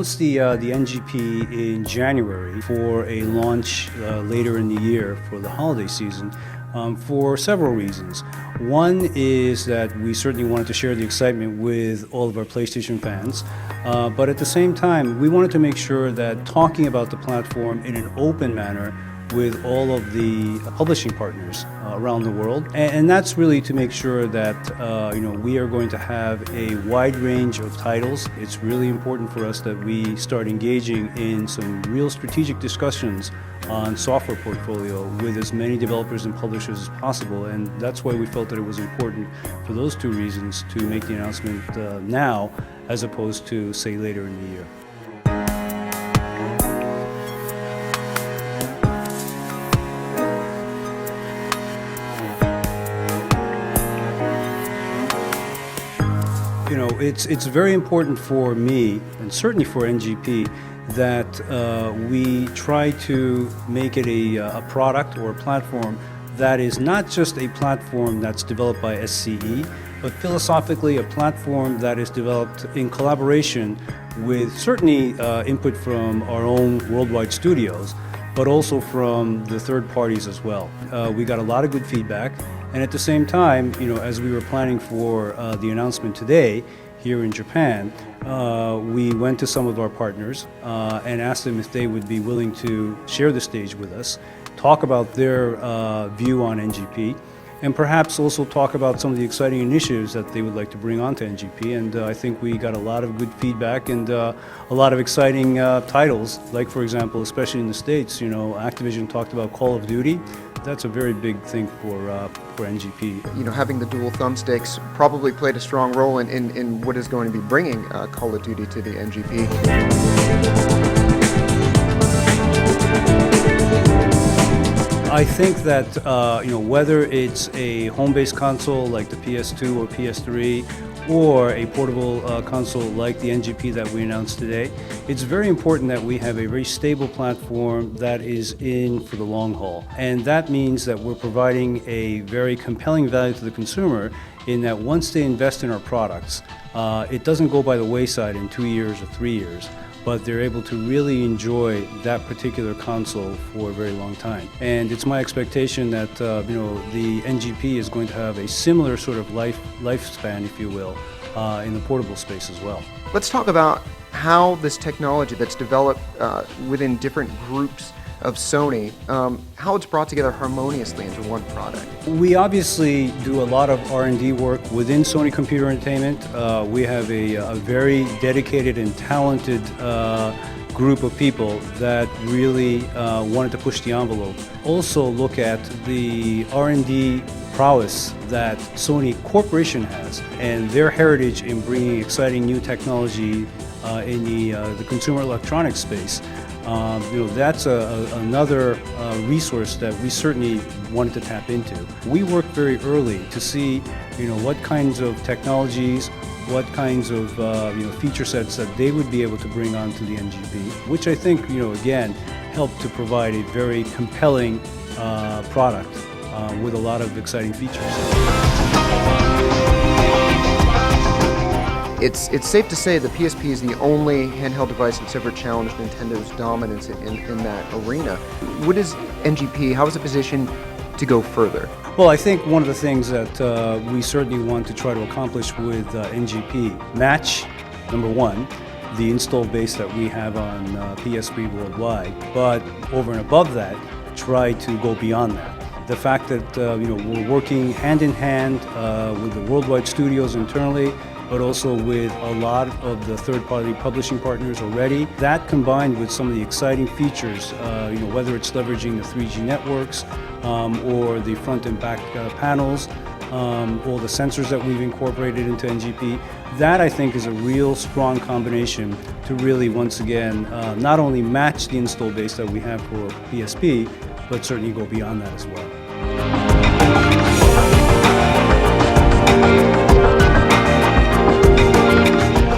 announced the NGP in January for a launch later in the year for the holiday season for several reasons. One is that we certainly wanted to share the excitement with all of our PlayStation fans, but at the same time, we wanted to make sure that talking about the platform in an open manner with all of the publishing partners around the world, and that's really to make sure that we are going to have a wide range of titles. It's really important for us that we start engaging in some real strategic discussions on software portfolio with as many developers and publishers as possible, and that's why we felt that it was important for those two reasons to make the announcement now as opposed to, say, later in the year. It's very important for me, and certainly for NGP, that we try to make it a product or a platform that is not just a platform that's developed by SCE, but philosophically a platform that is developed in collaboration with certainly input from our own worldwide studios, but also from the third parties as well. We got a lot of good feedback, and at the same time, as we were planning for the announcement today here in Japan, we went to some of our partners and asked them if they would be willing to share the stage with us, talk about their view on NGP, and perhaps also talk about some of the exciting initiatives that they would like to bring onto NGP. And I think we got a lot of good feedback and a lot of exciting titles, like, for example, especially in the States, Activision talked about Call of Duty. That's a very big thing for NGP. Having the dual thumbsticks probably played a strong role in what is going to be bringing Call of Duty to the NGP. I think that whether it's a home-based console like the PS2 or PS3, or a portable console like the NGP that we announced today, it's very important that we have a very stable platform that is in for the long haul. And that means that we're providing a very compelling value to the consumer in that once they invest in our products, it doesn't go by the wayside in 2 years or 3 years, but they're able to really enjoy that particular console for a very long time. And it's my expectation that the NGP is going to have a similar sort of lifespan, if you will, in the portable space as well. Let's talk about how this technology that's developed within different groups of Sony, how it's brought together harmoniously into one product. We obviously do a lot of R&D work within Sony Computer Entertainment. We have a very dedicated and talented group of people that really wanted to push the envelope. Also look at the R&D prowess that Sony Corporation has and their heritage in bringing exciting new technology in the consumer electronics space. That's another resource that we certainly wanted to tap into. We worked very early to see, what kinds of technologies, what kinds of feature sets that they would be able to bring onto the NGP, which I think, again, helped to provide a very compelling product with a lot of exciting features. It's safe to say the PSP is the only handheld device that's ever challenged Nintendo's dominance in that arena. What is NGP? How is it positioned to go further? Well, I think one of the things that we certainly want to try to accomplish with NGP, match, number one, the installed base that we have on PSP worldwide, but over and above that, try to go beyond that. The fact that we're working hand in hand with the worldwide studios internally, but also with a lot of the third-party publishing partners already. That combined with some of the exciting features, whether it's leveraging the 3G networks or the front and back panels, all the sensors that we've incorporated into NGP, that I think is a real strong combination to really, once again, not only match the install base that we have for PSP, but certainly go beyond that as well.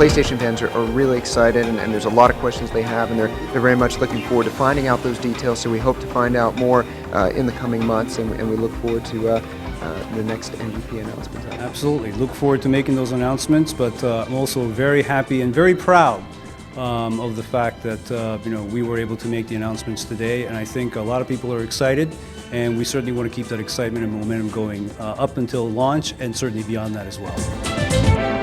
PlayStation fans are really excited, and there's a lot of questions they have, and they're very much looking forward to finding out those details. So we hope to find out more in the coming months, and we look forward to the next NGP announcement. Absolutely. Look forward to making those announcements, but I'm also very happy and very proud of the fact that we were able to make the announcements today, and I think a lot of people are excited, and we certainly want to keep that excitement and momentum going up until launch, and certainly beyond that as well.